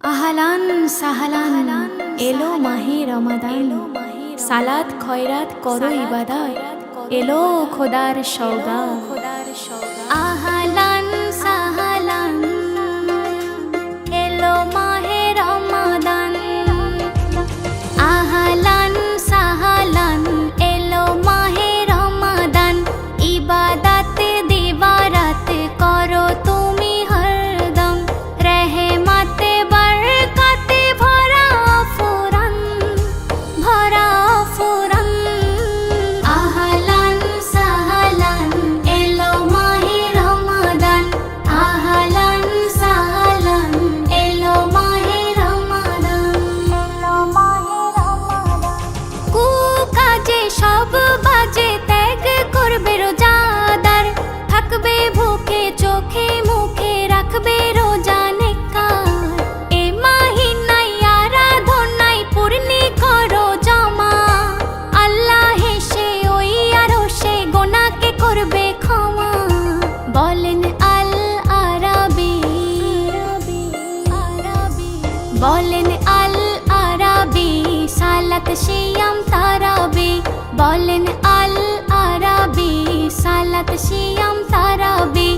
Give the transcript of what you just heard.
আহলান সাহলান এলো মাহে রমাদান, সালাত খয়রাত করো ইবাদত, এলো খোদার সওগাত। আহলান সাহলান এলো মাহে রমাদান, আহলান সাহলান এলো মাহে রমাদান। ইবাদত দিবারাত করো তুমি হরদম, রহমতে বরকতে ভরা ফুরান, ভরা ফুরান। আহলান সাহলান এলো মাহে রমাদান, আহলান সাহলান এলো মাহে রমাদান, এলো মাহে রমাদান। কুকাজে সব বাজে ত্যাগ করবে রোজাদার, থাকবে ভুকে চোখে মুখে রাখবে রোজা নেককার। এ মাহিনায় আরাধনায় পূর্ণি করো জমা, আল্লাহ হেসে ওই আরশে গোনাকে করবে ক্ষমা। বলেন আল আরাবি, বলেন আল আরাবি সালাত সিয়াম তারাবি, বলেন আল আরাবি সালাত সিয়াম তারাবি।